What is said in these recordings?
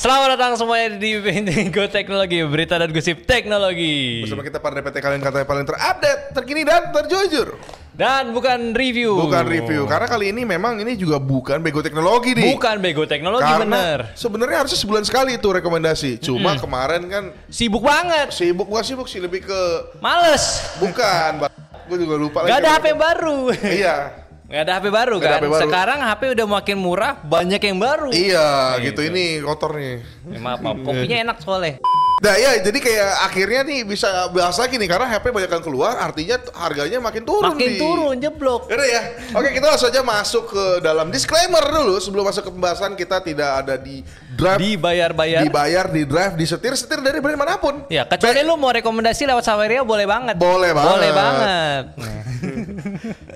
Selamat datang semuanya di Go Teknologi, berita dan gosip teknologi. Bersama kita para DPT kalian katanya paling terupdate, terkini dan terjujur. Dan bukan review. Bukan review, karena kali ini memang ini juga bukan Bego Teknologi nih. Bukan Bego Teknologi, karena bener. sebenarnya harusnya sebulan sekali itu rekomendasi. Cuma kemarin kan Sibuk banget. bukan sibuk sih, lebih ke Males. bukan. Gue juga lupa lagi. Gak ada HP baru. Iya. Gak ada HP baru Gak ada kan? HP baru. Sekarang HP udah makin murah, banyak yang baru. Iya, gitu ini kotor nih. Maaf, kopinya enak soalnya. Nah ya, jadi kayak akhirnya nih bisa bahas lagi nih karena HP banyak yang keluar, artinya harganya makin turun. Makin turun, jeblok. Yaudah ya, oke kita langsung aja masuk ke dalam disclaimer dulu sebelum masuk ke pembahasan. Kita tidak ada di drive, dibayar, di drive, disetir dari brand manapun. Ya, kecuali lu mau rekomendasi lewat Saweria boleh banget. Boleh banget. Boleh banget.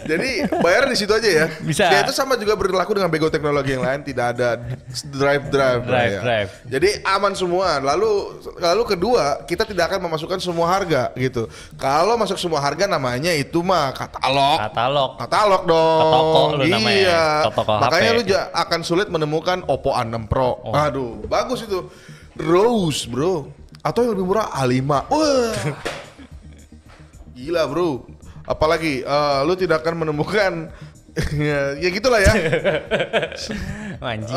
Jadi bayar di situ aja ya. Bisa. Ya itu sama juga berlaku dengan Bego Teknologi yang lain, tidak ada drive. Drive. Jadi aman semua. Lalu kedua, kita tidak akan memasukkan semua harga gitu. Kalau masuk semua harga namanya itu mah katalog dong. Ke toko lu namanya. Iya. Ke toko Makanya HP. lu akan sulit menemukan Oppo A6 Pro. Oh. Aduh, bagus itu. Rose, bro. Atau yang lebih murah A5. Wah. Gila, bro. Apalagi lu tidak akan menemukan ya gitulah ya. Anjing.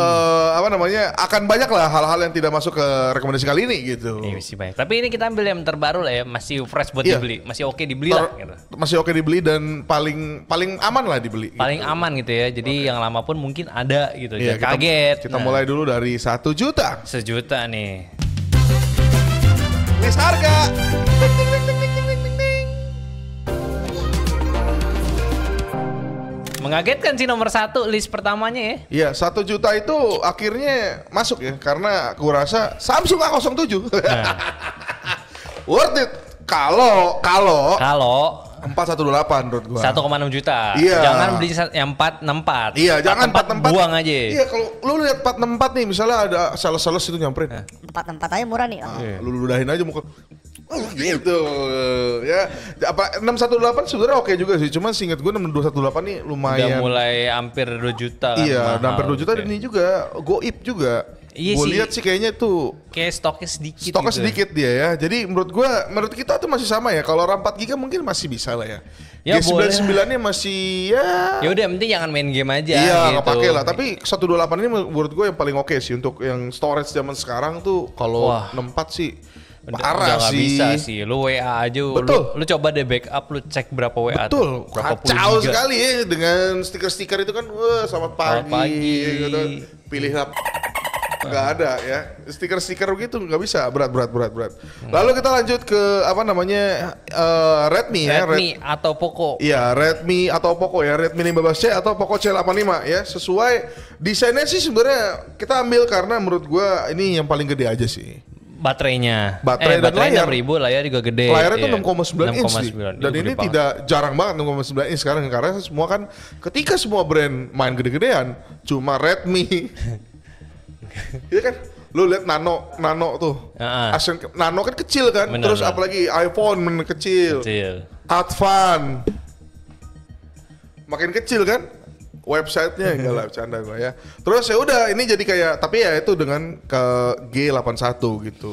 Apa namanya? Akan banyak lah hal-hal yang tidak masuk ke rekomendasi kali ini gitu. Iya sih banyak. Tapi ini kita ambil yang terbaru lah ya, masih fresh buat Iya. dibeli, masih oke dibeli lah. Gitu. Masih oke dibeli dan paling aman lah dibeli. Paling aman gitu ya. Jadi yang lama pun mungkin ada gitu. Iya, Jangan kaget. Kita mulai dulu dari 1 juta. 1 juta nih. List harga. Mengagetkan sih nomor 1 list pertamanya ya. Iya, 1 juta itu akhirnya masuk ya karena aku rasa Samsung A07. Nah. Worth it kalau Kalau 418 menurut gua. 1,6 juta. Iya. Jangan beli yang 464. Iya, jangan 464. Buang aja. Iya, kalau lu lihat 464 nih, misalnya ada sales itu nyamperin. 4 aja murah nih. Lu ludahin aja muka. Gitu ya. Apa 618 sebenarnya oke juga sih. Cuman seingat gue 6218 nih Udah lumayan. mulai hampir 2 juta kan. Iya, mahal. hampir 2 juta dan ini juga goib juga. Iya Gue sih. lihat sih kayaknya tuh Kayak stoknya sedikit. stoknya gitu. sedikit dia ya. Jadi menurut kita tuh masih sama ya. Kalau RAM 4 GB mungkin masih bisa lah ya. Ya, G99-nya masih ya. Ya udah, yang penting jangan main game aja. Iya, gitu. nggak pakai lah. Tapi 128 ini menurut gue yang paling oke sih untuk yang storage zaman sekarang tuh. Kalau Wah. 64 sih Udah parah nggak sih. bisa sih. Lu WA aja. Betul. Lu coba deh backup, lu cek berapa WA. Betul, tuh, berapa puluh kacau giga. sekali ya dengan stiker-stiker itu kan, wah selamat pagi, pagi. gitu. Pilih nggak ada ya, stiker-stiker begitu nggak bisa, berat. Lalu kita lanjut ke apa namanya Redmi ya, Redmi atau Poco. Iya, Redmi atau Poco ya, Redmi 15C atau Poco C85 ya, sesuai desainnya sih sebenarnya kita ambil karena menurut gua ini yang paling gede aja sih. Baterainya. Baterai dan layar. 6.000, layar juga gede. Layarnya tuh Iya. 6,9 inch sih. 6,9. Dan Itu ini gede banget. tidak jarang banget 6,9 inch sekarang karena semua kan ketika semua brand main gede-gedean cuma Redmi. Iya kan? Lu lihat Nano tuh. Asen Nano kan kecil kan. Bener, Terus bener. apalagi iPhone kecil. Advan makin kecil kan? Websitenya enggak lah, bercanda gua ya. Terus ya udah ini jadi kayak, tapi ya itu dengan ke G81 gitu.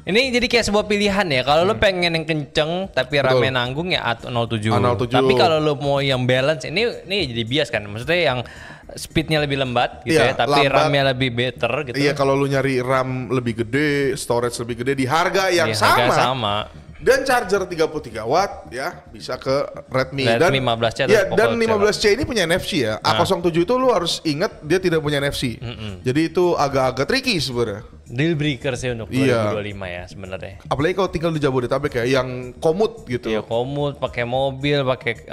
Ini jadi kayak sebuah pilihan ya. Kalau lu pengen yang kenceng tapi Betul. rame nanggung ya A07. A07. Tapi kalau lu mau yang balance, ini jadi bias kan. Maksudnya yang speednya lebih lembat gitu Iya, ya, tapi lambat. RAM-nya lebih better gitu. Iya, kalau lu nyari RAM lebih gede, storage lebih gede di harga yang Di harga sama, sama. dan charger 33 watt ya, bisa ke Redmi. Redmi 15C atau ya, Poco dan C. 15C ini punya NFC ya. A07 itu lu harus ingat dia tidak punya NFC. Jadi itu agak-agak tricky sebenarnya. Deal breaker sih untuk Iya. 2025 ya sebenarnya. Apalagi kalau tinggal di Jabodetabek ya, yang komut gitu. Iya, komut, pakai mobil, pakai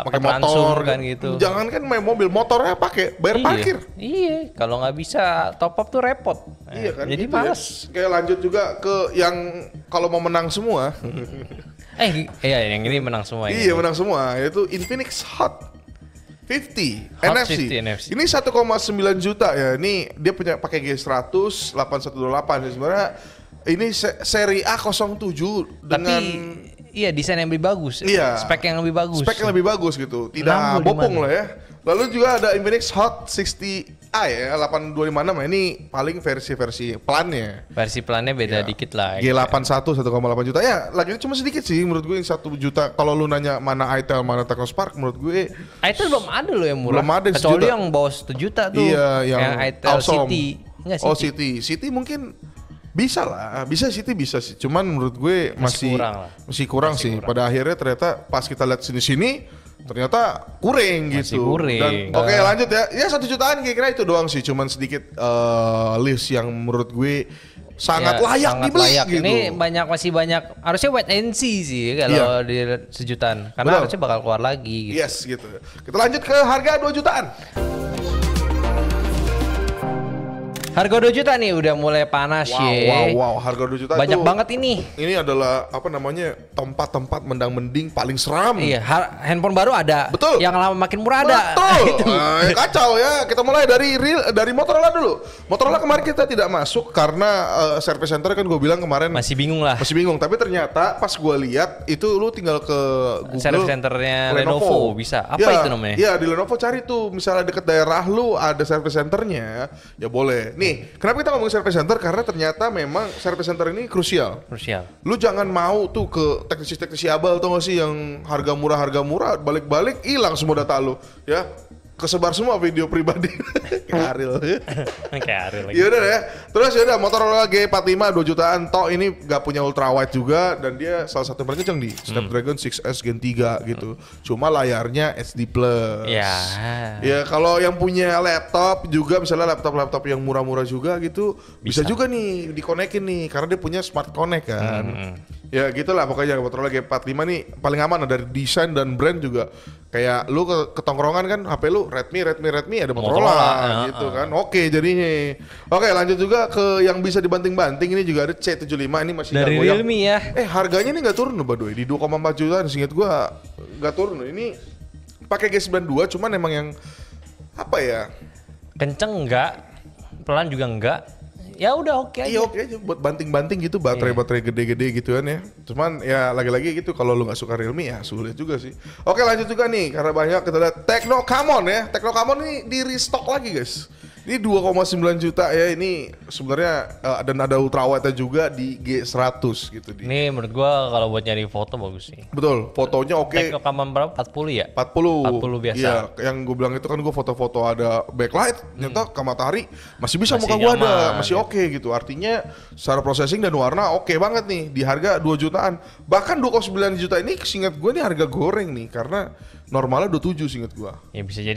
Pakai Transum motor kan gitu. Jangan kan main mobil, motornya pakai bayar Iya. parkir. Iya, kalau nggak bisa top up tuh repot. Iya kan? Jadi gitu males. ya. Kayak lanjut juga ke yang kalau mau menang semua. Iya, yang ini menang semua. yang Iya ini. menang semua, yaitu Infinix Hot 50 Hot NFC. 50 NFC. Ini 1,9 juta ya. Ini dia punya pakai G100 8128 ya. Sebenarnya ini seri A07 dengan iya, desain yang lebih bagus. Iya. Spek yang lebih bagus. spek yang lebih bagus gitu. Tidak Nambah di bopong mana? lah ya. Lalu juga ada Infinix Hot 60 ya, 8256 ini paling versi plannya. Versi plannya beda dikit lah. G81 1,8 juta. Ya, lagi cuma sedikit sih menurut gue yang 1 juta. Kalau lu nanya mana itel, mana Technospark, menurut gue itel belum ada loh yang murah. Belum ada kecuali yang bawah 1 juta tuh. Iya, yang itel awesome. City. Enggak, City. Oh, City mungkin bisa lah, City bisa sih. Cuman menurut gue masih kurang sih. Pada akhirnya ternyata pas kita lihat sini ternyata kurang gitu. Dan oke, lanjut ya. Ya 1 jutaan kira-kira itu doang sih. Cuman sedikit list yang menurut gue sangat layak dibeli gitu. Ini masih banyak. Harusnya wait and see sih kalau di 1 jutaan. Karena harusnya bakal keluar lagi gitu. Yes gitu. Kita lanjut ke harga 2 jutaan. Harga 2 juta nih udah mulai panas ya. Wow, harga 2 juta banyak itu, banget ini. Ini adalah apa namanya? Tempat-tempat mendang-mending paling seram. Iya, handphone baru ada. Betul. Yang lama makin murah ada. Betul. Kacau ya. Kita mulai dari Motorola dulu. Motorola kemarin kita tidak masuk karena service center kan gue bilang kemarin masih bingung lah. Masih bingung, tapi ternyata pas gue lihat itu lu tinggal ke Google service centernya Lenovo bisa. Apa itu namanya? Iya, di Lenovo cari tuh misalnya deket daerah lu ada service centernya, ya boleh. Nih, kenapa kita ngomongin service center? Karena ternyata memang service center ini krusial. Lu jangan mau tuh ke teknisi abal tuh nggak sih yang harga murah, balik-balik hilang semua data lu, ya. Kesebar semua video pribadi. Kayak Ariel. Kayak Ariel lagi. Yaudah ya. Terus yaudah Motorola G45 2 jutaan. Toh ini gak punya ultrawide juga dan dia salah satu yang paling kenceng di Snapdragon 6S Gen 3 gitu. Cuma layarnya HD+. Ya. Ya kalau yang punya laptop juga misalnya laptop yang murah-murah juga gitu bisa juga nih dikonekin nih karena dia punya Smart Connect kan. Ya gitulah pokoknya Motorola G45 nih paling aman dari desain dan brand juga. Kayak lu ke tongkrongan kan HP lu Redmi ada Motorola gitu kan. Oke jadinya. Oke lanjut juga ke yang bisa dibanting-banting ini juga ada C75 ini masih dari Realme ya. Harganya ini nggak turun loh by the way di 2,4 juta seingat gua nggak turun loh. Ini pakai G92 cuman emang yang apa ya? Kenceng enggak, pelan juga enggak. Ya udah oke aja. Iya oke aja buat banting-banting gitu baterai gede-gede gitu kan ya. Cuman ya lagi-lagi gitu kalau lu nggak suka Realme ya sulit juga sih. Oke lanjut juga nih karena banyak kita lihat Tecno Camon ya. Tecno Camon ini di restock lagi guys. Ini 2,9 juta ya ini sebenarnya dan ada ultrawide juga di G100 gitu. Ini menurut gua kalau buat nyari foto bagus sih. Betul, fotonya oke. Tecno Camon berapa? 40 ya? 40 biasa. Iya, yang gue bilang itu kan gue foto-foto ada backlight, ternyata ke matahari masih bisa muka gue ada, masih oke gitu. Artinya secara processing dan warna oke banget nih di harga 2 jutaan. Bahkan 2,9 juta ini seingat gue nih harga goreng nih karena normalnya 27 seingat gue. Ya bisa jadi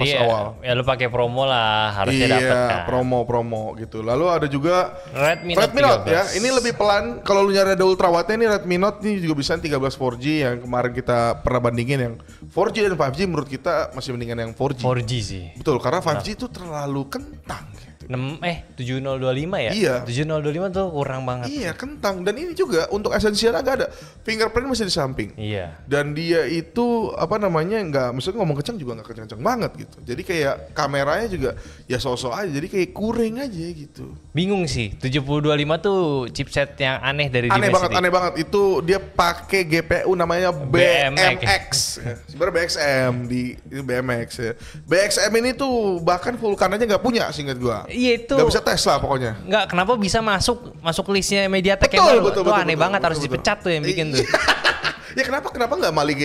ya lu pakai promo lah harusnya dapat kan. Promo gitu. Lalu ada juga Redmi Note ya. Ini lebih pelan. Kalau lu nyari ada ultrawide ini Redmi Note ini juga bisa 13 4G yang kemarin kita pernah bandingin yang 4G dan 5G menurut kita masih mendingan yang 4G. 4G sih. Betul, karena 5G itu terlalu kentang gitu. 7025 ya? Iya. 7025 tuh kurang banget. Iya, kentang. Dan ini juga untuk esensial agak ada. Fingerprint masih di samping. Iya. Dan dia itu apa namanya maksudnya ngomong kencang juga nggak kencang banget gitu. Jadi kayak kameranya juga ya sosok aja. Jadi kayak kuring aja gitu. Bingung sih. 7025 tuh chipset yang aneh dari aneh banget. Itu dia pakai GPU namanya BMX. Sebenarnya BXM di BMX ya. BXM ini tuh bahkan Vulkan aja nggak punya seingat gua. Iya itu. Gak bisa tes lah pokoknya. Nggak, kenapa bisa masuk listnya Mediatek yang baru? Itu aneh banget harus dipecat tuh yang bikin tuh. Ya kenapa nggak Mali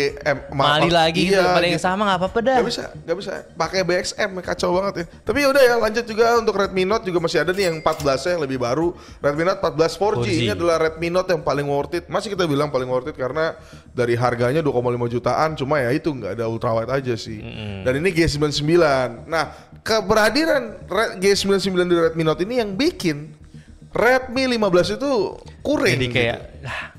Mali lagi gitu, Mali yang sama nggak apa-apa dah. Gak bisa. Pakai BXM kacau banget ya. Tapi udah ya lanjut juga untuk Redmi Note juga masih ada nih yang 14 yang lebih baru. Redmi Note 14 4G. Ini adalah Redmi Note yang paling worth it. Masih kita bilang paling worth it karena dari harganya 2,5 jutaan. Cuma ya itu nggak ada ultrawide aja sih. Dan ini G99. Nah keberhadiran G99 di Redmi Note ini yang bikin Redmi 15 itu kurang. Jadi kayak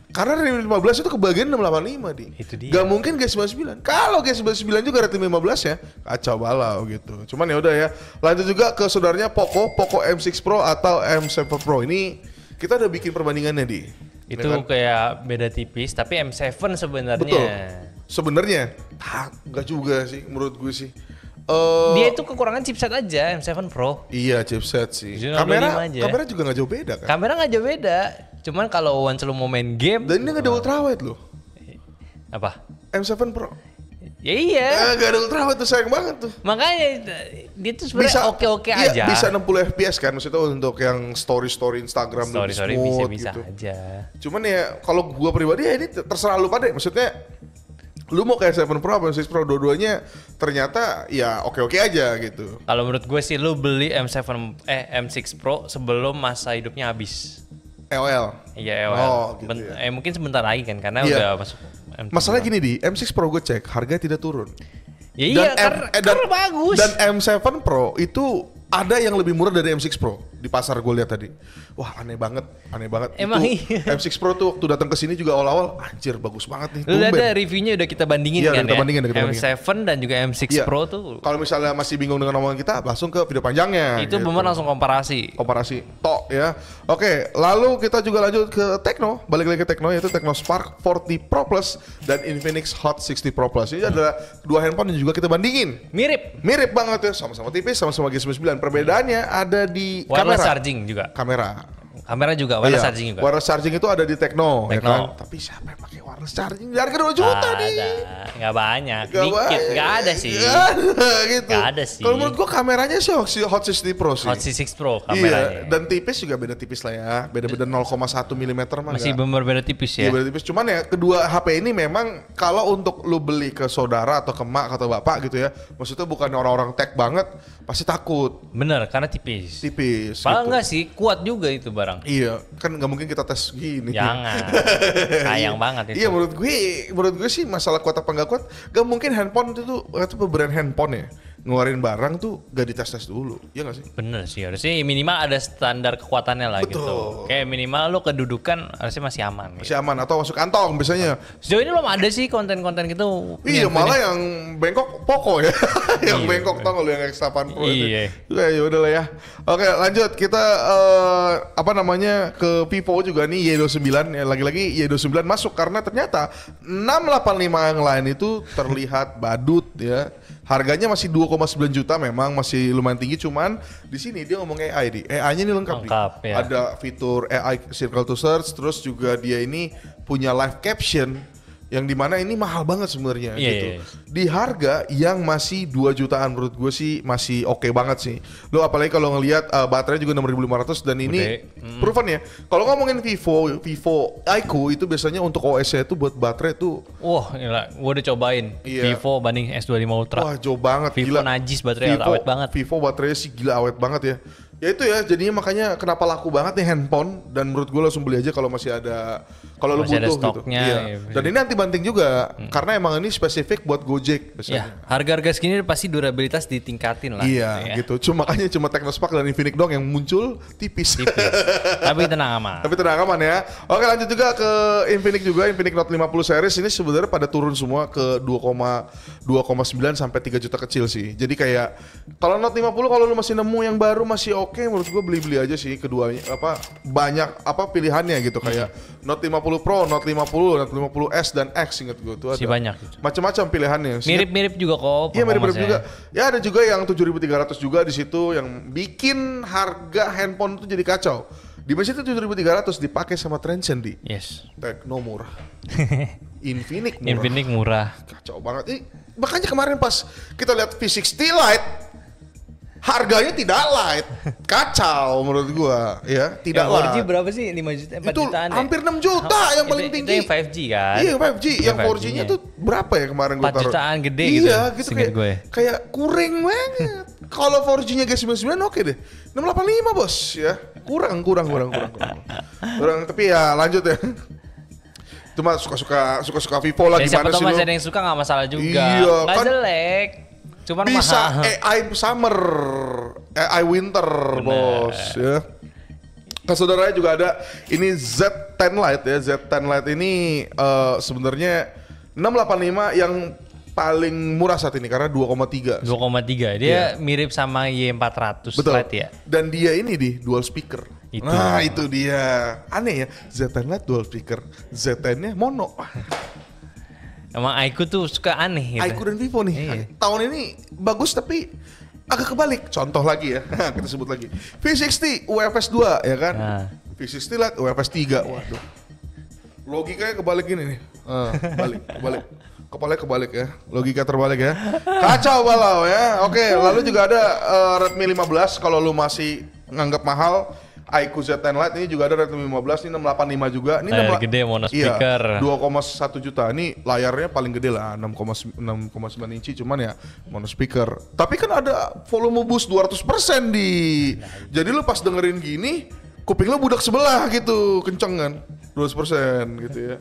karena Redmi 15 itu kebagian 685 di. Itu dia. Gak mungkin G99. Kalau G99 juga Redmi 15 ya kacau balau gitu. Cuman ya udah ya. Lanjut juga ke saudaranya Poco M6 Pro atau M7 Pro. Ini kita udah bikin perbandingannya di. Itu kan? Kayak beda tipis tapi M7 sebenarnya. Betul. Sebenarnya enggak juga sih menurut gue sih. Dia itu kekurangan chipset aja M7 Pro. Iya chipset sih. Kamera juga nggak jauh beda kan? Kamera nggak jauh beda. Cuman kalau once lu mau main game. Dan ini nggak ada ultrawide loh. Apa? M7 Pro. Ya iya. Gak ada ultrawide tuh, sayang banget tuh. Makanya dia tuh sebenarnya oke-oke aja. Bisa 60 fps kan, maksudnya untuk yang story Instagram, story smooth, bisa gitu. aja. Cuman ya kalau gua pribadi ya ini terserah lu pada, maksudnya lu mau kayak 7 Pro apa 6 Pro, dua-duanya ternyata ya oke-oke aja gitu. Kalau menurut gue sih lu beli M6 Pro sebelum masa hidupnya habis. EOL. Iya EOL. Oh, gitu ya. Mungkin sebentar lagi kan karena Iya. udah masuk M6 Masalahnya Pro. gini di M6 Pro gue cek harganya tidak turun. Ya iya karena bagus. Dan M7 Pro itu ada yang lebih murah dari M6 Pro di pasar gue lihat tadi. Wah aneh banget. Emang itu, iya. M6 Pro tuh waktu datang ke sini juga awal-awal anjir bagus banget nih. Lu lihat tumben. ada reviewnya udah kita bandingin Iya, kan kita ya. bandingin. M7 dan juga M6 Iya. Pro tuh. Kalau misalnya masih bingung dengan omongan kita, langsung ke video panjangnya. Itu bener langsung komparasi. Tok ya. Oke, lalu kita juga lanjut ke Tecno. Balik lagi ke Tecno, yaitu Tecno Spark 40 Pro Plus dan Infinix Hot 60 Pro Plus. Ini adalah dua handphone yang juga kita bandingin. Mirip banget ya, sama-sama tipis, sama-sama G99. Perbedaannya ada di wireless kamera. charging juga. Kamera juga, wireless charging juga. Wireless charging itu ada di Tecno. Ya kan? Tecno. Tapi siapa yang pakai wireless charging? Harga 2 juta nih. Nggak banyak, Gak dikit, nggak ada sih. Gitu. Nggak ada sih. Kalau menurut gua kameranya sih Hot 60 Pro sih. Hot 60 Pro kameranya. Iya, dan tipis juga beda tipis lah ya. Beda-beda 0,1 mm mah. Masih bener-bener tipis ya. Iya beda tipis. Cuman ya kedua HP ini memang kalau untuk lu beli ke saudara atau ke mak atau bapak gitu ya, maksudnya bukan orang-orang tech banget, pasti takut. Bener, karena tipis. Tipis. Padahal gitu. enggak sih, kuat juga itu barang. Iya, kan nggak mungkin kita tes gini. Jangan. Sayang banget itu. Iya menurut gue sih masalah kuat apa nggak kuat, gak mungkin handphone itu brand handphone ya ngeluarin barang tuh gak dites dulu, ya nggak sih? Bener sih, harusnya minimal ada standar kekuatannya lah. Betul. Gitu. Kayak minimal lo kedudukan harusnya masih aman. Masih aman atau masuk kantong biasanya. Sejauh ini belum ada sih konten-konten gitu. Iya malah yang bengkok Poco ya. Yang bengkok tau lo yang X8 Pro itu. Iya. Ya udah lah ya. Oke lanjut kita ke Vivo juga nih Y29 ya, lagi-lagi Y29 masuk karena ternyata 685 yang lain itu terlihat badut ya. Harganya masih 2,9 juta, memang masih lumayan tinggi, cuman di sini dia ngomong AI di. AI-nya ini lengkap nih. Ya. Ada fitur AI Circle to Search, terus juga dia ini punya live caption yang dimana ini mahal banget sebenarnya gitu. Iya. Di harga yang masih 2 jutaan menurut gue sih masih oke banget sih. Lo apalagi kalau ngelihat baterai juga 6500 dan ini proven ya. Kalau ngomongin Vivo iQOO itu biasanya untuk OS-nya itu buat baterai tuh. Wah, gila, gua udah cobain. Iya. Vivo banding S25 Ultra. Wah, jauh banget. Vivo gila. najis baterai awet banget. Vivo baterainya sih gila awet banget ya. Ya itu ya, jadinya makanya kenapa laku banget nih handphone, dan menurut gue langsung beli aja kalau masih ada, kalau lo butuh ada gitu. stoknya, Iya. iya. Dan ini anti banting juga, karena emang ini spesifik buat Gojek biasanya. Ya, harga-harga segini pasti durabilitas ditingkatin lah. Iya gitu. Makanya cuma Technospark dan Infinix dong yang muncul tipis. Tapi tenang aman. Tapi tenang aman ya. Oke lanjut juga ke Infinix juga, Infinix Note 50 series ini sebenarnya pada turun semua ke 2,9 sampai 3 juta kecil sih. Jadi kayak kalau Note 50 kalau lu masih nemu yang baru masih oke, menurut gue beli aja sih keduanya, banyak pilihannya gitu kayak Note 50 Pro, Note 50, Note 50S dan X, inget gue tuh ada. Banyak. Macam-macam pilihannya. Mirip-mirip juga kok. Iya mirip-mirip juga. Ya ada juga yang 7.300 juga di situ yang bikin harga handphone itu jadi kacau. Di mesin itu 7.300 dipakai sama Transcend di. Yes. Tecno murah. Infinix murah. Infinix murah. Kacau banget. Makanya kemarin pas kita lihat V60 Lite, harganya tidak light. Kacau menurut gua ya, tidak light. 4G berapa sih? 5 juta, 4 itu jutaan hampir 6 juta yang paling tinggi. Itu yang 5G kan? Iya 5G, yang 5G 4G-nya tuh berapa ya kemarin gua 4 taruh? jutaan gede gitu. Iya gitu seinget gue. kayak kurang banget. Kalau 4G-nya G99 oke deh. 685 bos ya. Kurang. Tapi ya lanjut ya. Cuma suka Vivo lah, Ya, gimana siapa sih tahu masih lo? ada yang suka nggak masalah juga. Iya, Nggak kan jelek. Cuman bisa mahal. AI summer, AI winter, bos ya. Ke saudaranya juga ada ini Z10 Lite ya. Z10 Lite ini sebenarnya 685 yang paling murah saat ini karena 2,3. 2,3. Dia mirip sama Y400 Betul. Lite ya. Dan dia ini di dual speaker. Itu. Nah itu dia. Aneh ya, Z10 Lite dual speaker, Z10-nya mono. Emang iQOO tuh suka aneh gitu. iQOO dan Vivo nih. Iya. Tahun ini bagus tapi agak kebalik. Contoh lagi ya, kita sebut lagi. V60 UFS 2 ya kan. Nah. V60 Lite UFS 3. Waduh. Logikanya kebalik gini nih. Balik. Kepalanya kebalik ya, logika terbalik ya. Kacau balau ya. Oke, lalu juga ada Redmi 15 kalau lu masih nganggap mahal. iQOO Z10 Lite ini juga ada Redmi 15, ini 685 juga. Ini layar gede mono speaker. Iya, 2,1 juta. Ini layarnya paling gede lah, 6,9 inci, cuman ya mono speaker. Tapi kan ada volume boost 200% di. Jadi lu pas dengerin gini, kuping lu budak sebelah gitu, kenceng kan. 200% gitu ya.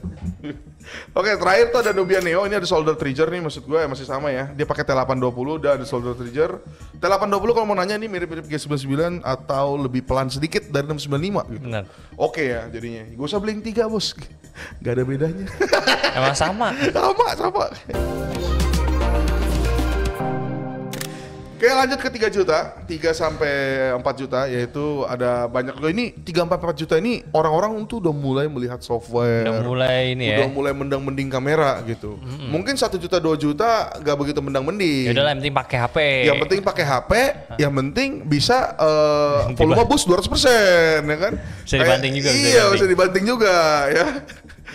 Oke, terakhir tuh ada Nubia Neo, ini ada solder trigger nih, maksud gue masih sama ya. Dia pakai T820 dan ada solder trigger. T820 kalau mau nanya ini mirip-mirip G99 atau lebih pelan sedikit dari 695 gitu. Benar. Oke ya jadinya. Gak usah beli yang 3 bos. Gak ada bedanya. Emang sama. Sama. Oke, lanjut ke 3 juta, 3 sampai 4 juta, yaitu ada banyak loh ini 3-4 juta ini orang-orang tuh udah mulai melihat software, Udah mulai ini udah ya. mulai mendang-mending kamera gitu. Mungkin 1 juta 2 juta gak begitu mendang-mending. Ya udah lah, yang penting pakai HP. Yang penting pakai HP, yang penting bisa volume boost 200% ya kan? Bisa dibanting juga, Iya, bisa dibanting juga ya.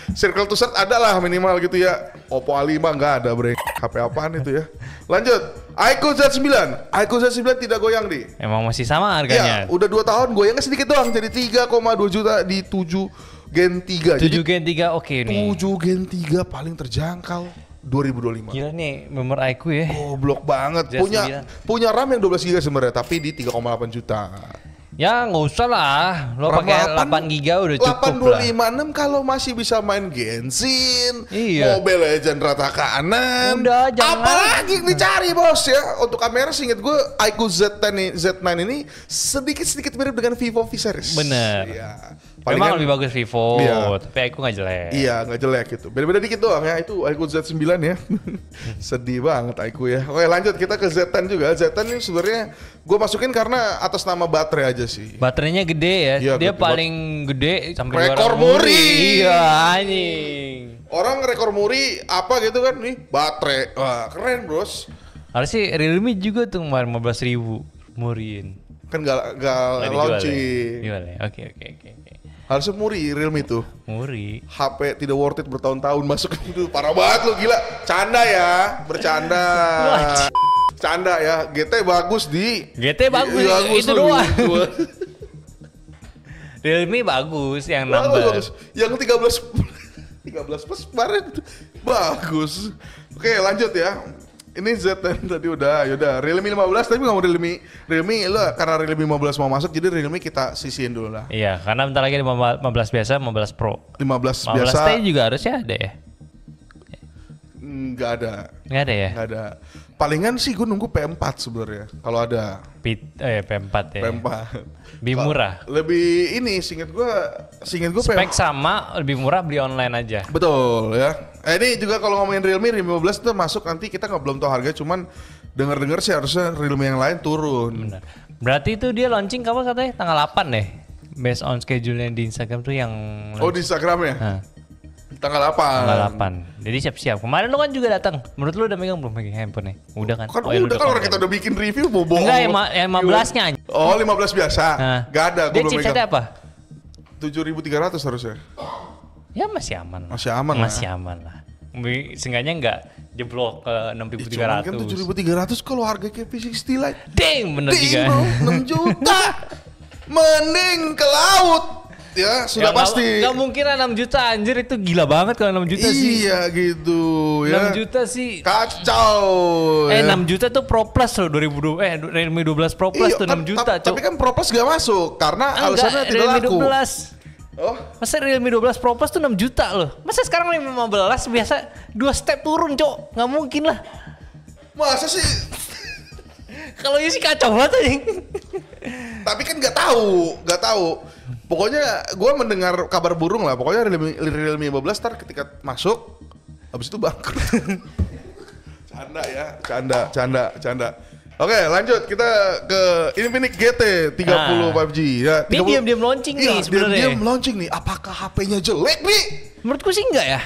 Circle to set ada lah minimal gitu ya. Oppo A5 nggak ada bre. HP apaan itu ya. Lanjut, iQOO Z9. iQOO Z9 tidak goyang di. Emang masih sama harganya. Ya, udah 2 tahun goyangnya sedikit doang. Jadi 3,2 juta di 7 Gen 3. 7 Gen 3 oke nih. 7 Gen 3 paling terjangkau 2025. Gila nih member iQOO ya. Goblok banget. Z9. Punya RAM yang 12 GB sebenarnya, tapi di 3,8 juta. Ya nggak usah lah, lo pakai 8 giga udah cukup lah. 8256 kalau masih bisa main Genshin, Iya. Mobile Legends rata kanan. Udah, jangan. Apalagi dicari bos ya. Untuk kamera seinget gue iQOO Z9 ini sedikit mirip dengan Vivo V series. Bener. Iya. Memang lebih bagus Vivo, Iya. tapi iQOO nggak jelek. Iya, nggak jelek gitu. Beda-beda dikit doang ya. Itu iQOO Z9 ya. Sedih banget iQOO ya. Oke, lanjut kita ke Z10 juga. Z10 ini sebenarnya gue masukin karena atas nama baterai aja sih. Baterainya gede ya, Iya, dia gede paling gede sampai Rekor 200 muri. Iya anjing. Orang rekor muri apa gitu kan nih baterai. Wah, keren, Bros. Harus sih Realme juga tuh kemarin 15.000 muriin. Kan gak Nggak launching. Dijual ya? Oke. Harusnya muri Realme itu. Muri. HP tidak worth it bertahun-tahun masuk itu parah banget lu gila. Canda ya, bercanda. Canda ya. GT bagus di. GT bagus, itu lu. doang. Realme bagus yang Bagus. nambah. Yang 13 plus kemarin bagus. Oke, lanjut ya. Ini Z10 tadi udah, yaudah Realme 15 tapi nggak mau Realme lu karena Realme 15 mau masuk jadi Realme kita sisihin dulu lah. Iya, karena bentar lagi ada 15 biasa, 15 Pro. 15 15 biasa T juga harusnya ada ya? nggak ada. Nggak ada ya? Nggak ada. Palingan sih gue nunggu P4 sebenarnya kalau ada. P4 ya. P4. Lebih murah. Lebih ini seinget gue Spek sama, lebih murah beli online aja. Betul ya. Ini juga kalau ngomongin Realme 15 itu masuk nanti kita nggak belum tahu harga cuman dengar-dengar sih harusnya Realme yang lain turun. Benar. Berarti itu dia launching kapan katanya? Tanggal 8 deh. Based on schedule-nya di Instagram tuh yang Oh di Instagram ya? Nah, Tanggal 8. tanggal 8. Jadi siap-siap. Kemarin lu kan juga datang. Menurut lu udah megang belum megang handphone-nya? Udah kan? Kan ya lu udah kalau konten. kita udah bikin review mau bohong. Enggak, yang 15-nya aja. Oh 15 biasa. Nah. Gak ada gue Dia belum chipsetnya megang. apa? 7.300 harusnya. Ya masih aman. Masih aman lah. Masih aman lah. Seenggaknya enggak jeblok ke Cuman kan 6.300. 7.300 kalau harga kayak P60 Lite. Ding, bener juga. Bro, 6 juta. Mending ke laut. Ya, sudah Ya, pasti. Gak mungkin 6 juta anjir, itu gila banget kalau 6 juta sih. Iya gitu 6 ya. juta sih. Kacau. 6 juta tuh Pro Plus loh, Realme 12 Pro Plus Iya, tuh 6 juta. Tapi kan Pro Plus gak masuk karena alasannya tidak Realme laku. 12. Oh, Masa Realme 12 Pro Plus tuh 6 juta loh. Masa sekarang Realme 15 biasa 2 step turun, Cok. Nggak mungkin lah. masa sih? Kalau ini sih kacau banget anjing. Tapi kan nggak tahu. Pokoknya gue mendengar kabar burung lah. Pokoknya Realme 15 ntar ketika masuk, habis itu bangkrut. Canda ya, canda. Oke, lanjut kita ke Infinix GT 30 5G ya. Ini diam-diam launching nih sebenarnya. Diam launching nih. Apakah HP-nya jelek nih? Menurutku sih enggak ya.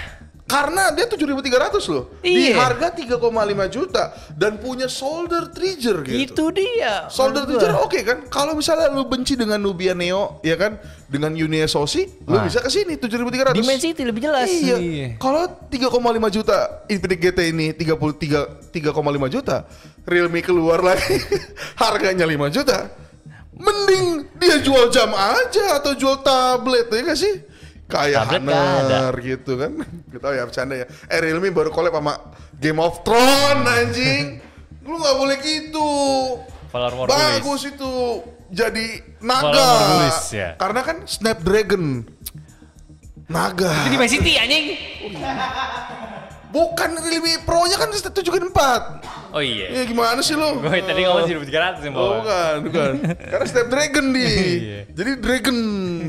Karena dia 7.300 loh. Di harga 3,5 juta dan punya solder trigger gitu. Itu dia. Solder trigger oke kan? Kalau misalnya lu benci dengan Nubia Neo, ya kan? Dengan Yunia Sosi, lu bisa ke sini 7.300. Dimensity lebih jelas. Iya. Kalau 3,5 juta Infinix GT ini 3,5 juta, Realme keluar lagi harganya 5 juta. Mending dia jual jam aja atau jual tablet ya gak sih? Kayak Honor gitu kan. Gak tau ya bercanda ya. Realme baru collab sama Game of Thrones anjing. Lu gak boleh gitu. Bagus itu. Jadi naga. Ya. Karena kan Snapdragon. Naga. Itu di Dimensity anjing. Bukan Realme Pro-nya kan 7,4. Oh iya. Ya gimana sih lo? Gue tadi ngomong 1.300 yang bawah. Oh bukan. Karena Snapdragon nih. Jadi Dragon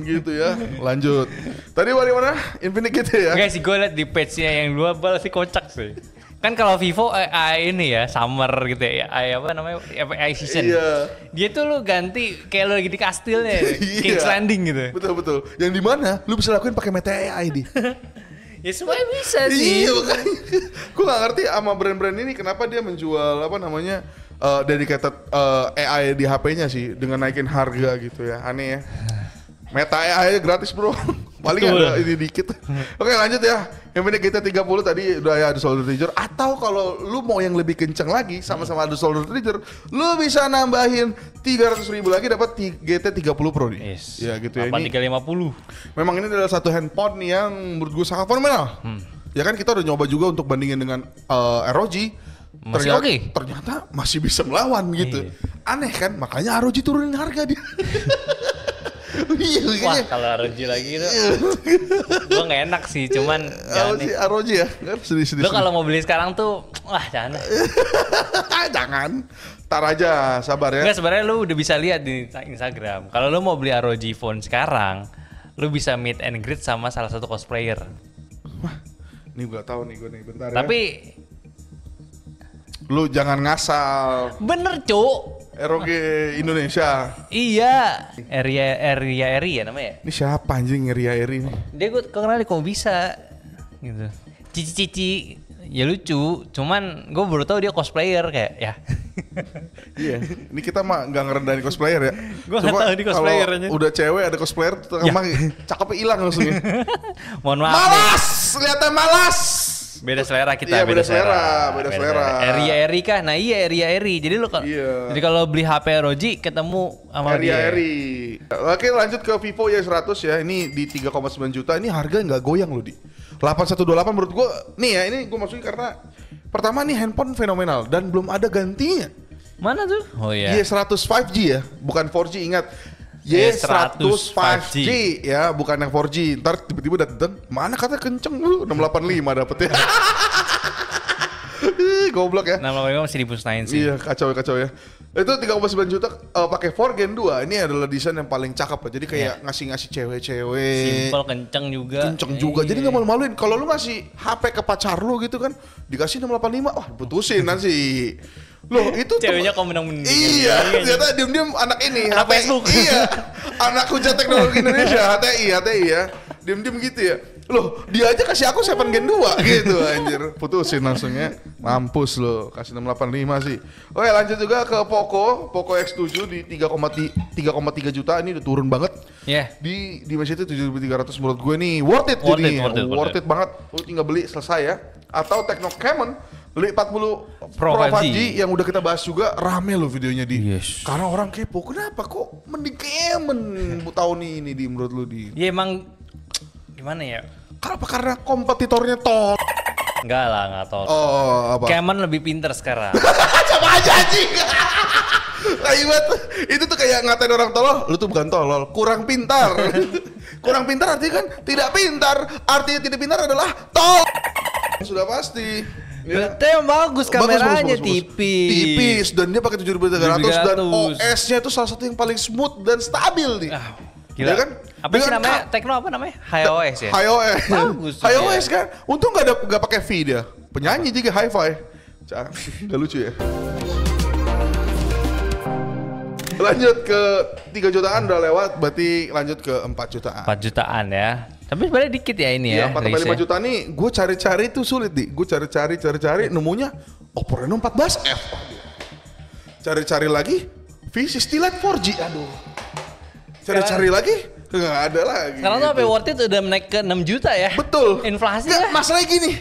gitu ya. Lanjut. Tadi mana? Infinix gitu ya? Enggak sih, gue liat di page-nya yang dua balas sih kocak sih. Kan kalau Vivo AI ini ya, summer gitu ya, AI apa namanya, AI season. Iya. Dia tuh lu ganti kayak lu lagi di kastilnya, King's Landing gitu. Betul. Yang di mana lu bisa lakuin pakai Meta AI di. Ya semuanya bisa sih. Iya kan. Gue gak ngerti sama brand-brand ini kenapa dia menjual apa namanya dedicated AI di HP-nya sih dengan naikin harga gitu ya. Aneh ya. Meta AI gratis bro. Paling ada ini dikit. Oke lanjut ya. Yang ini kita 30 tadi udah ya ada solder trigger. Atau kalau lu mau yang lebih kenceng lagi sama-sama ada solder trigger, lu bisa nambahin 300.000 lagi dapat GT 30 Pro nih. Yes. Ya gitu ya. 8350. Memang ini adalah satu handphone yang menurut gue sangat fenomenal. Ya kan kita udah nyoba juga untuk bandingin dengan ROG. Masih oke. Ternyata masih bisa melawan gitu. Aneh kan? Makanya ROG turunin harga dia. Wah kalau ROG lagi itu gue gak enak sih, cuman ROG ya? Sedih. Lo kalau mau beli sekarang tuh, wah jangan. Jangan, tar aja, sabar ya. Enggak, sebenarnya lu udah bisa lihat di Instagram. Kalau lu mau beli ROG phone sekarang, lu bisa meet and greet sama salah satu cosplayer. Wah, ini gue tahu nih gue nih, bentar. Tapi lu jangan ngasal. Bener cuk. ROG Indonesia. Iya, Eri ya namanya. Ini siapa anjing Eri ini? Dia gue kenal kok bisa gitu. Cici ya lucu, cuman gue baru tahu dia cosplayer kayak ya. Iya, ini kita mah nggak ngerendahin cosplayer ya. Gue nggak tahu di cosplayer aja. Udah cewek ada cosplayer, emang cakepnya hilang langsung. Mohon maaf. Malas, lihatnya malas. Beda selera kita. Iya, beda selera. Eri kah? Nah iya Eri. Jadi jadi kalau beli HP ROG ketemu sama dia. Eri. Oke lanjut ke Vivo Y100 ya. Ini di 3,9 juta. Ini harga nggak goyang loh di. 8128 menurut gua. Nih ya ini gua masukin karena pertama nih handphone fenomenal dan belum ada gantinya. Mana tuh? Oh iya. Y100 5G ya, bukan 4G ingat. Y100 5G ya, bukan yang 4G. Ntar tiba-tiba dateng, mana kata kenceng lu 685 dapet ya. Goblok ya. 685 masih dipusnain sih. Iya, kacau ya. Itu 3,9 juta pakai 4 Gen 2. Ini adalah desain yang paling cakep lah. Jadi kayak ngasih cewek-cewek. Simple, kenceng juga. Jadi nggak malu-maluin. Kalau lu ngasih HP ke pacar lu gitu kan, dikasih 685, wah putusin nanti. Loh itu ceweknya kok menang-menang. Iya, ternyata diam-diam anak ini anak Facebook. Iya, anak hujat teknologi Indonesia, HTI ya. Diam-diam gitu ya. Loh, dia aja kasih aku 7 Gen 2 gitu anjir. Putusin langsung ya. Mampus lo, kasih 685 sih. Oke, lanjut juga ke Poco X7 di 3,3 juta. Ini udah turun banget. Iya. Di Dimensity 7.300 menurut gue nih worth it worth it banget. Lu tinggal beli selesai ya. Atau Tecno Camon beli 40 Pro 5G yang udah kita bahas juga, rame loh videonya di. Yes. Karena orang kepo, kenapa kok mending Camon tahun ini di menurut lu di? Ya emang gimana ya? Karena kompetitornya tol. Enggak tol. Oh, apa? Camon lebih pinter sekarang. Coba aja anjing. Ribet. Itu tuh kayak ngatain orang tolol, lu tuh bukan tolol, kurang pintar. Kurang pintar artinya kan tidak pintar. Artinya tidak pintar adalah tol. Sudah pasti. Ya. Tapi bagus kameranya, bagus. Tipis dan dia pakai 7.300 dan OS-nya itu salah satu yang paling smooth dan stabil nih. Gila. Ya kan? Apa sih namanya? Tekno apa namanya? HiOS ya? HiOS. Bagus. HiOS kan. Untung enggak pakai V dia. Penyanyi juga hi-fi. Enggak lucu ya. Lanjut ke 3 jutaan udah lewat, berarti lanjut ke 4 jutaan. 4 jutaan ya. Tapi sebenarnya dikit ya ini ya. Iya, 4,5 juta nih, gue cari-cari tuh sulit nih. Gue cari-cari, nemunya Oppo Reno 14F. Cari-cari lagi, V60 Lite 4G. Aduh. Cari-cari lagi, nggak ada lagi. Sekarang tuh HP worth it udah naik ke 6 juta ya. Betul. Inflasi Nggak, ya. masalahnya gini,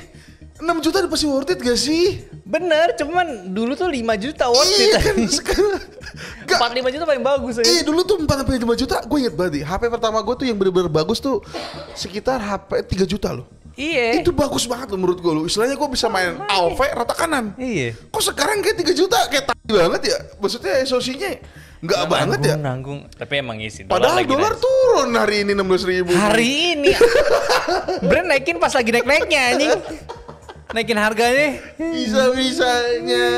6 juta udah pasti worth it gak sih? Bener, cuman dulu tuh 5 juta worth it. Iya kan, sekarang. 4-5 juta paling bagus ya. Iya dulu tuh 4-5 juta, gue inget banget. HP pertama gue tuh yang bener-bener bagus tuh sekitar HP 3 juta loh. Iya. Itu bagus banget loh menurut gue loh. Istilahnya gue bisa main AOV rata kanan. Iya. Kok sekarang kayak 3 juta kayak banget ya? Maksudnya SoC-nya nggak banget ya? Nanggung. Tapi emang isi. Padahal dolar turun hari ini 16.000. Hari ini. Brand naikin pas lagi naik-naiknya anjing. Naikin harganya. Bisa-bisanya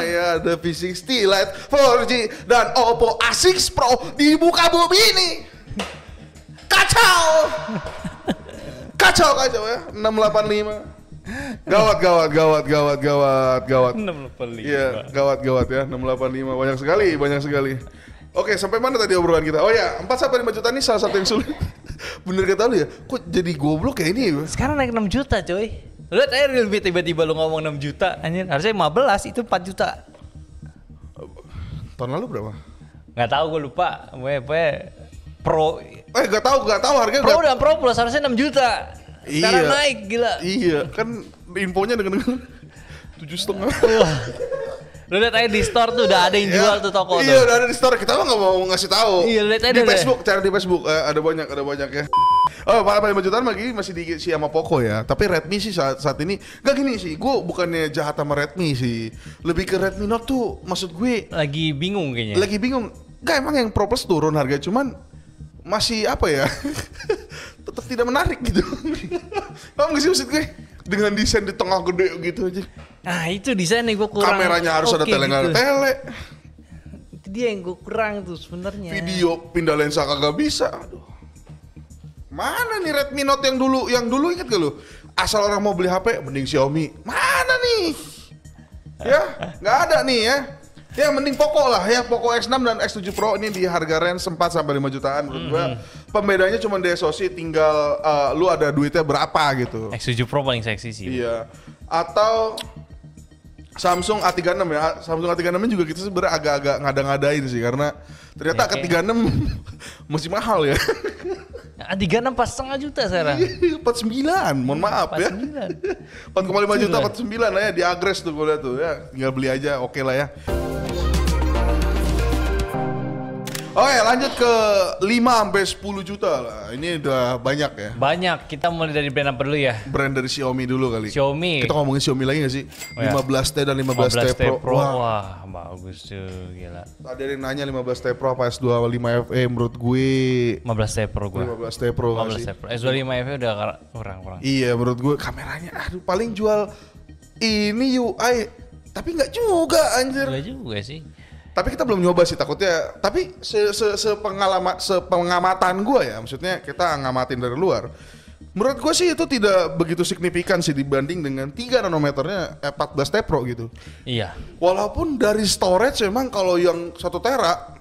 ya ada V60 Lite 4G dan Oppo A6 Pro di muka bumi ini. Kacau. Kacau ya. 685. Gawat. 685. Iya, gawat ya. 685 banyak sekali. Oke, sampai mana tadi obrolan kita? Oh ya, 4-5 juta ini salah satu yang sulit. Bener kata lu ya, kok jadi goblok kayak ini ya? Sekarang naik 6 juta coy. Lu liat aja lebih tiba-tiba lu ngomong 6 juta anjir. Harusnya 15 itu 4 juta. Tahun lalu berapa? Nggak tahu gue lupa. Pro. Gak tahu harganya. Pro dan Pro Plus harusnya 6 juta. Sekarang Iya. naik gila. Iya, kan infonya dengan 7,5. Lu liat aja di store tuh udah ada yang jual tuh toko tuh. Iya, udah ada di store. Kita mah nggak mau ngasih tahu. Iya, lihat aja di deh. Facebook, cari di Facebook. Ada banyak ya. Oh, 4,5 jutaan lagi masih diisi sama Poco ya. Tapi Redmi sih saat ini gak gini sih. Gue bukannya jahat sama Redmi sih. Lebih ke Redmi Note tuh, maksud gue Lagi bingung kayaknya. lagi bingung. Gak, emang yang Pro Plus turun harga, cuman masih apa ya? Tetap tidak menarik gitu. Paham gak sih maksud gue? Dengan desain di tengah gede gitu aja. Nah itu desainnya gue kurang. Kameranya harus ada tele, nggak ada gitu. tele. Itu dia yang gue kurang tuh sebenarnya. Video pindah lensa kagak bisa. Aduh. Mana nih Redmi Note yang dulu? Yang dulu inget gak lu? Asal orang mau beli HP, mending Xiaomi. Mana nih? Ya, nggak ada nih ya. Ya mending Poco lah ya, Poco X6 dan X7 Pro ini di harga range 4-5 jutaan menurut gua. Pembedanya cuma di SoC, tinggal lu ada duitnya berapa gitu. X7 Pro paling seksi sih. Iya. Atau Samsung A36 ya. Samsung A36 juga kita sebenarnya agak-agak ngada-ngadain sih karena ternyata Ya, A36 masih mahal ya. A36 4,5 juta sekarang. 49, mohon maaf ya. 4,5 juta 49 lah ya, di Agres tuh gue liat tuh ya. Tinggal beli aja, oke lah ya. Oke, lanjut ke 5-10 juta lah. Ini udah banyak ya. Banyak, kita mulai dari brand apa dulu ya? Brand dari Xiaomi dulu kali. Xiaomi. Kita ngomongin Xiaomi lagi gak sih? Oh, ya. 15T dan 15T Pro. Wah, bagus tuh, gila. Tadi ada yang nanya 15T Pro apa S25 FE, menurut gue 15T Pro gue. 15T Pro gak sih? 15T Pro. S25 FE udah kurang. Iya, menurut gue kameranya aduh paling jual ini UI. Tapi nggak juga anjir. Enggak juga sih. Tapi kita belum nyoba sih takutnya. Tapi sepengamatan gue ya, maksudnya kita ngamatin dari luar. Menurut gue sih itu tidak begitu signifikan sih dibanding dengan 3 nanometernya 14T Pro gitu. Iya. Walaupun dari storage emang kalau yang 1 tera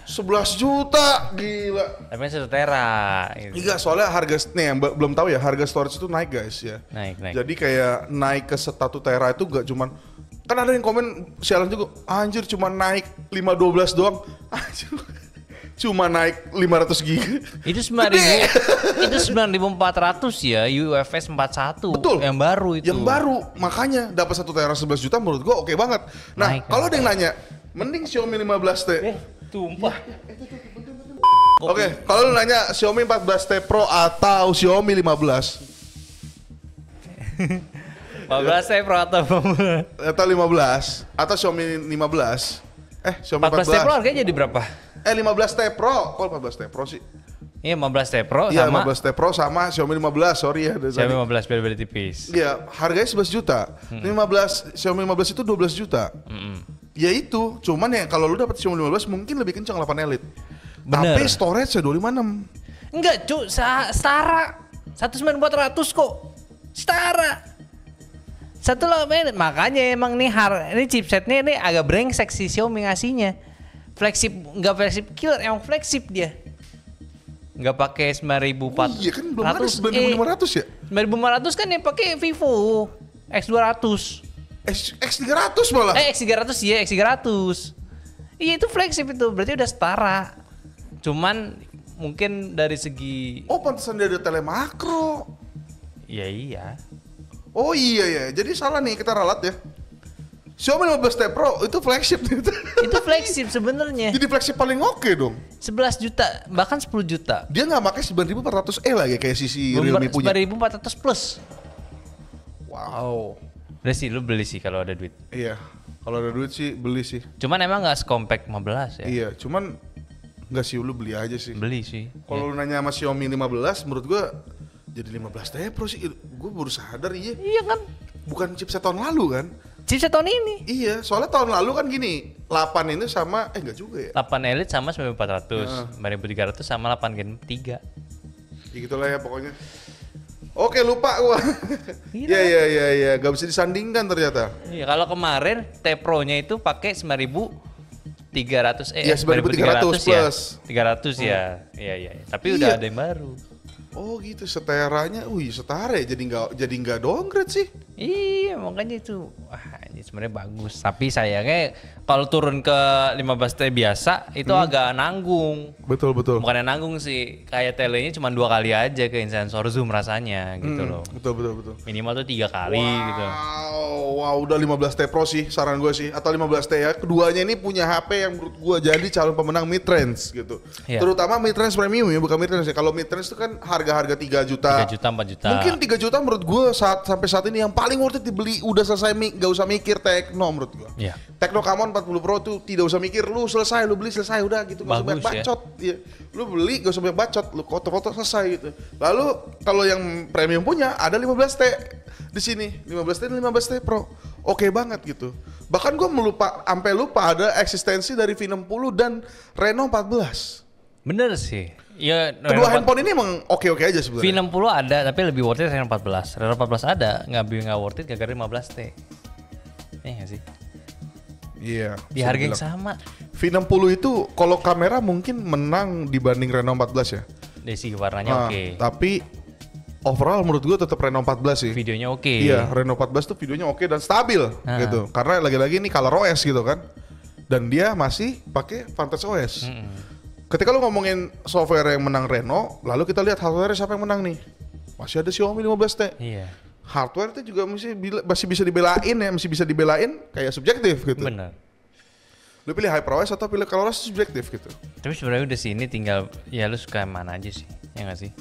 11 juta, gila. Tapi 1 tera. Gitu. Iya, soalnya harga nih yang belum tahu ya, harga storage itu naik guys ya. Naik. Jadi kayak naik ke 1 tera itu gak cuman, kan ada yang komen sialan juga, anjir cuma naik 512 doang. Anjir. Cuma naik 500 giga. Itu 9.000. Itu 9.400 ya, UFS 41. Betul. Yang baru itu. Yang baru, makanya dapat 1 tera 11 juta menurut gua oke banget. Nah, Naik, kalau ada yang nanya, mending Xiaomi 15T. Tumpah. Oke, kalau lu nanya Xiaomi 14T Pro atau Xiaomi 15? 15T Pro atau Atau 15 atau Xiaomi 15. Xiaomi 14T Pro harganya jadi berapa? 15T Pro. Kok 14T Pro sih? Iya 15T Pro Iya, sama 15T Pro sama Xiaomi 15, sorry ya. Xiaomi 15 beda-beda tipis. Iya, harganya 11 juta. 15 Xiaomi 15 itu 12 juta. Ya itu, cuman ya kalau lu dapat Xiaomi 15 mungkin lebih kencang 8 Elite. Bener. Tapi storage-nya 256. Enggak, setara. 1.900 kok. Setara. Satu lah, makanya emang nih ini chipsetnya ini agak brengsek sih Xiaomi ngasihnya. Flagship, enggak flagship killer, emang flagship dia. Nggak pakai 9400. Iya kan belum ada 9500 ya? 9500 kan yang pakai Vivo X200. X300 malah. X300 ya, X300. Iya itu flagship itu, berarti udah setara. Cuman mungkin dari segi Pantesan dia ada telemakro. Iya. Oh iya ya, jadi salah nih kita ralat ya. Xiaomi 15T Pro itu flagship itu flagship sebenarnya. Jadi flagship paling oke dong. 11 juta, bahkan 10 juta. Dia nggak pakai 9400E lagi kayak sisi Realme punya. 9400 plus. Wow. Udah sih, lu beli sih kalau ada duit. Iya, kalau ada duit sih beli sih. Cuman emang nggak sekompak 15 ya. Iya, cuman nggak sih, lu beli aja sih. Beli sih. Kalau lu nanya sama Xiaomi 15, menurut gua jadi 15T Pro sih. Gua baru sadar Iya kan? Bukan chipset tahun lalu kan? Chipset tahun ini. Iya, soalnya tahun lalu kan gini, 8 ini sama, enggak juga ya? 8 Elite sama 9400, 9300 sama 8 Gen 3. Ya gitulah ya pokoknya. Oke, lupa gua. Iya, gak bisa disandingkan ternyata. Iya, kalau kemarin T Pro-nya itu pakai 9300 Iya, 9300 plus. Ya. 300 ya. Iya. Tapi udah ada yang baru. Oh gitu, seteranya, setara ya, jadi nggak downgrade sih. Iya, makanya itu, ini sebenarnya bagus. Tapi sayangnya kalau turun ke 15T biasa itu agak nanggung. Betul. Bukannya nanggung sih, kayak telenya cuma 2 kali aja ke sensor zoom rasanya gitu loh. Betul. Minimal tuh 3 kali gitu. Wow, udah 15T Pro sih, saran gue sih, atau 15T ya. Keduanya ini punya HP yang menurut gue jadi calon pemenang mid-range gitu. Yeah. Terutama mid-range premium ya, bukan mid-range ya. Kalau mid-range itu kan harga 3 juta. 3 juta, 4 juta. Mungkin 3 juta menurut gue sampai saat ini yang paling worth it dibeli, udah selesai, gak usah mikir Tecno menurut gue. Yeah. Tecno Camon 40 Pro tuh tidak usah mikir, lu beli selesai udah gitu, gak usah banyak bacot. Ya. Lu beli gak usah banyak bacot, lu foto-foto selesai gitu. Lalu kalau yang premium punya ada 15T di sini, 15T dan 15T Pro. Oke banget gitu. Bahkan gue sampai lupa ada eksistensi dari V60 dan Reno 14. Bener sih. Ya, kedua handphone ini emang oke-oke aja sebenarnya. V60 ada tapi lebih worth it Reno 14. Reno 14 ada, nggak worth it gara-gara 15T. Iya nggak sih? Iya. Di harga yang sama. V60 itu kalau kamera mungkin menang dibanding Reno 14 ya. Dari segi warnanya oke. Tapi overall menurut gue tetap Reno 14 sih. Videonya oke. Iya, Reno 14 tuh videonya oke dan stabil gitu. Karena lagi-lagi ini Color OS gitu kan. Dan dia masih pakai Vantage OS. Ketika lu ngomongin software yang menang Reno, lalu kita lihat hardware siapa yang menang nih? Masih ada Xiaomi 15T. Iya. Hardware itu juga masih bisa dibelain, kayak subjektif gitu. Benar. Lu pilih HyperOS atau pilih ColorOS subjektif gitu. Tapi sebenarnya udah sini tinggal ya lu suka yang mana aja sih, ya nggak sih?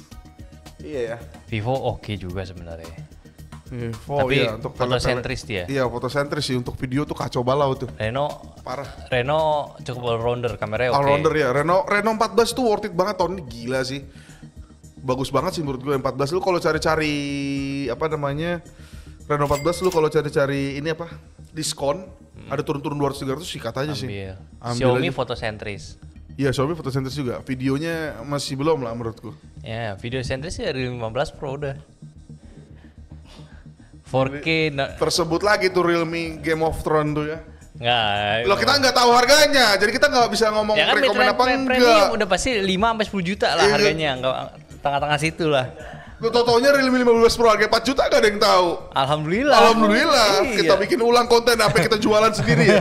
Iya ya. Vivo oke juga sebenarnya. Tapi iya, untuk fotosentris dia. Iya, fotosentris sih, untuk video tuh kacau balau tuh. Reno parah. Reno cukup all-rounder, kameranya oke. All-rounder ya. Reno 14 tuh worth it banget tahun ini, gila sih. Bagus banget sih menurut gue 14. Lu kalau cari-cari apa namanya? Reno 14 lu kalau cari-cari ini apa? Diskon, ada turun-turun 200-300 sikat aja sih. Ambil Xiaomi aja. fotosentris. Iya, Xiaomi fotosentris juga. Videonya masih belum lah menurutku. Ya, video sentris sih dari 15 Pro udah. 4K tersebut lagi tuh Realme Game of Thrones tuh ya. Nggak. Loh, kita nggak tahu harganya, jadi kita nggak bisa ngomong ya kan rekomend apa enggak. Premium udah pasti 5-10 juta lah harganya, nggak tengah-tengah situ lah. Lu tau-taunya Realme 15 Pro harga 4 juta gak ada yang tahu. Alhamdulillah. Kita bikin ulang konten apa kita jualan sendiri ya.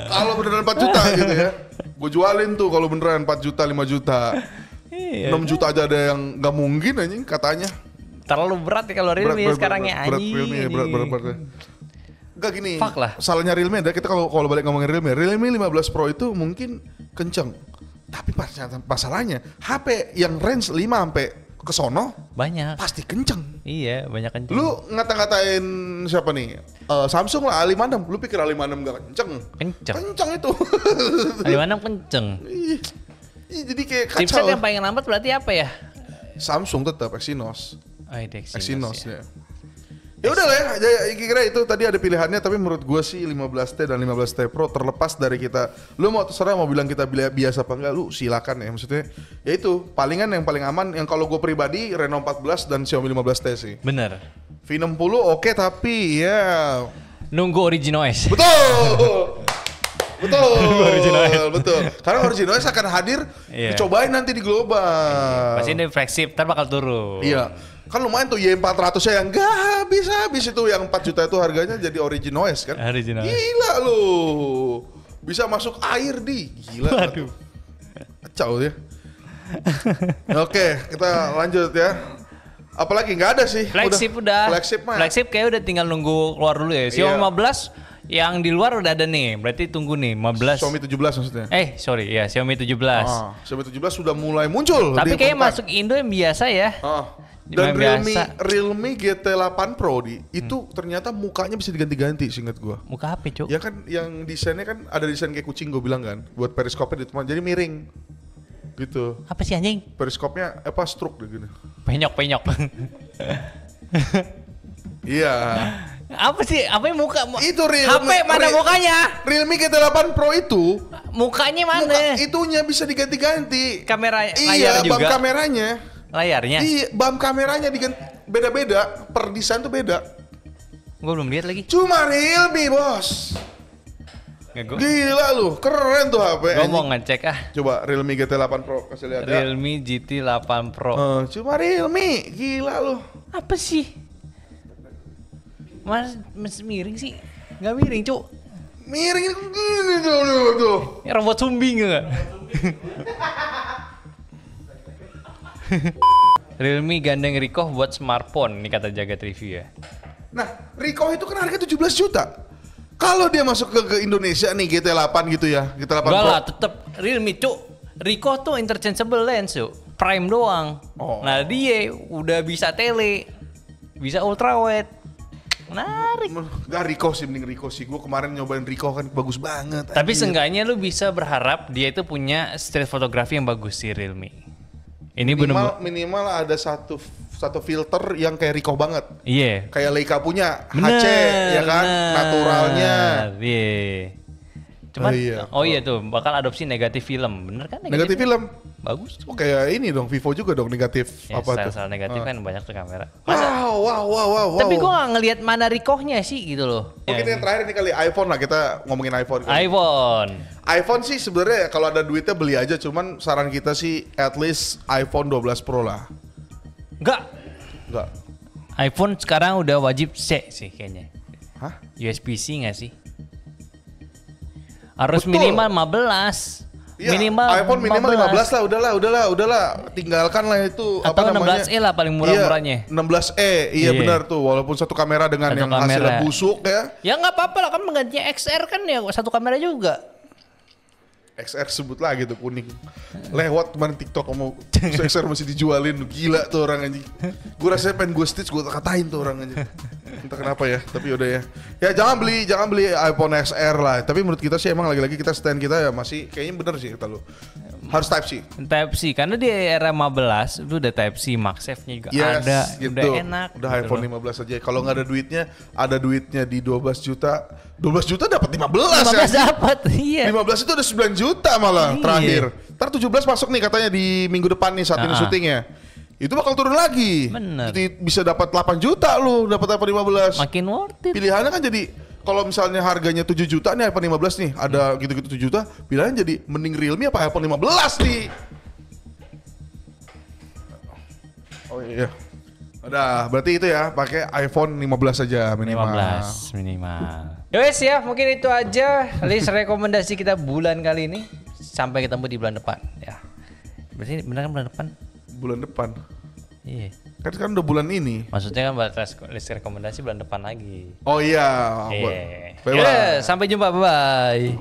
Kalau beneran 4 juta gitu ya. Gue jualin tuh kalau beneran 4 juta, 5 juta. 6 juta aja ada yang nggak mungkin anjing katanya. Terlalu berat ya kalau Realme sekarang ya anjing. Berat. Enggak gini. Fuck lah. Salahnya Realme adalah kita kalau balik ngomongin Realme 15 Pro itu mungkin kenceng. Tapi masalahnya HP yang range 5 sampai ke sono banyak. Pasti kenceng. Iya, banyak kenceng. Lu ngata-ngatain siapa nih? Samsung lah A56. Lu pikir A56 gak kenceng? Kenceng itu. A56 kenceng. Iya, jadi kayak kacau. Chipset yang paling lambat berarti apa ya? Samsung tetap Exynos. Exynos ya. Ya udah lah ya, kira-kira itu tadi ada pilihannya, tapi menurut gue sih 15T dan 15T Pro terlepas dari kita. Lu mau terserah mau bilang kita biasa apa enggak, lu silakan ya. Maksudnya ya itu palingan yang paling aman yang kalau gue pribadi Reno 14 dan Xiaomi 15T sih. Bener. V60 oke, tapi ya nunggu original OS. Betul. Betul. Karena OriginOS akan hadir, dicobain nanti di global. Pasti ini flagship, ntar bakal turun. Iya. Kan lumayan tuh Y400-nya yang gak habis-habis itu, yang 4 juta itu harganya jadi OriginOS kan. OriginOS. Gila lu. Bisa masuk air gila. Waduh. Kacau ya. Oke, kita lanjut ya. Apalagi nggak ada sih. Flagship udah. Flagship kayak udah tinggal nunggu keluar dulu ya. Xiaomi 15 yang di luar udah ada nih. Berarti tunggu nih 15. Xiaomi 17 maksudnya. Sorry ya, Xiaomi 17. Xiaomi 17 sudah mulai muncul. Tapi kayak masuk Indo yang biasa ya. Dan Realme GT8 Pro itu ternyata mukanya bisa diganti-ganti seingat gua. Muka HP, Cuk? Ya kan yang desainnya kan ada desain kayak kucing gua bilang kan. Buat periskopnya jadi miring. Gitu. Apa sih anjing? Periskopnya stroke deh gini. Penyok. Iya. Apa sih? Apa yang muka? Itu Realme. HP mana mukanya? Realme GT8 Pro itu. Mukanya mana? Itunya bisa diganti-ganti. Kamera layar iya, juga. BAM kameranya. Layarnya? Iya, BAM kameranya diganti. Beda-beda. Per desain tuh beda. Gue belum lihat lagi. Cuma Realme, bos. Gila lu, keren tuh HP. Gue mau ngecek Coba Realme GT8 Pro kasih lihat ya. Realme GT8 Pro. Cuma Realme, gila lu. Apa sih? Mas miring sih? Gak miring, Cuk. Miring gini tuh. Ya, robot zombie enggak? Realme gandeng Ricoh buat smartphone, ini kata Jagat Review ya. Nah, Ricoh itu kan harga 17 juta. Kalau dia masuk ke Indonesia nih GT8 gitu ya, GT8 Pro. Enggak lah, tetep Realme, Cuk. Ricoh tuh interchangeable lens, Cuk. Prime doang. Nah, dia udah bisa tele, bisa ultrawide. Menarik. Gak Ricoh sih, mending Ricoh sih. Gue kemarin nyobain Ricoh kan bagus banget. Tapi seenggaknya lu bisa berharap dia itu punya street fotografi yang bagus sih Realme. Ini minimal ada satu filter yang kayak Ricoh banget. Iya. Kayak Leica punya HC ya kan, naturalnya. Iya. Cuman tuh bakal adopsi negatif film, bener kan? Negatif film. Bagus. Kayak ini dong, Vivo juga dong negatif ya, apa tuh? Sel negatif kan banyak tuh kamera. Wow. Tapi gua nggak ngelihat mana Ricohnya sih gitu loh. Mungkin yang terakhir ini kali iPhone lah, kita ngomongin iPhone. iPhone sih sebenarnya kalau ada duitnya beli aja, cuman saran kita sih at least iPhone 12 Pro lah. Enggak. iPhone sekarang udah wajib C sih kayaknya. Hah? USB-C nggak sih? Harus minimal 15. Ya, iPhone minimal 15 lah, udahlah, tinggalkan lah itu. Atau apa 16E lah paling murah-murahnya. 16E, iya benar tuh, walaupun satu kamera dengan yang hasilnya busuk ya. Ya nggak apa-apa lah, kan menggantinya XR kan ya satu kamera juga. XR sebut lagi tuh kuning. Lewat kemarin TikTok mau XR masih dijualin, gila tuh orang anjing. Gue rasanya pengen gue stitch, gue katain tuh orang anjing. Entah kenapa ya, tapi udah ya. Ya jangan beli iPhone XR lah. Tapi menurut kita sih emang lagi-lagi kita stand kita ya masih kayaknya bener sih kata lu. Harus Type C. Type C karena di era 15 itu udah Type C, MagSafe-nya juga ada, gitu. Udah enak. Udah gitu iPhone 15 aja. Kalau nggak ada duitnya di 12 juta. 12 juta dapat 15 ya. Dapat, iya. 15 itu udah 9 juta malah terakhir. Ntar 17 masuk nih katanya di minggu depan nih saat ini syutingnya. Itu bakal turun lagi. Bener. Jadi bisa dapat 8 juta lu, dapat iPhone 15. Makin worth it. Pilihannya kan jadi kalau misalnya harganya 7 juta nih iPhone 15 nih, ada gitu-gitu 7 juta, pilihannya jadi mending Realme apa iPhone 15 nih. Oh iya. Udah, berarti itu ya, pakai iPhone 15 aja minimal. 15 minimal. Yowes ya, mungkin itu aja list rekomendasi kita bulan kali ini. Sampai ketemu di bulan depan ya. Berarti benar kan bulan depan? Bulan depan. Iya. Kan udah bulan ini. Maksudnya kan list rekomendasi bulan depan lagi. Oh iya. Bye-bye. Sampai jumpa, bye-bye.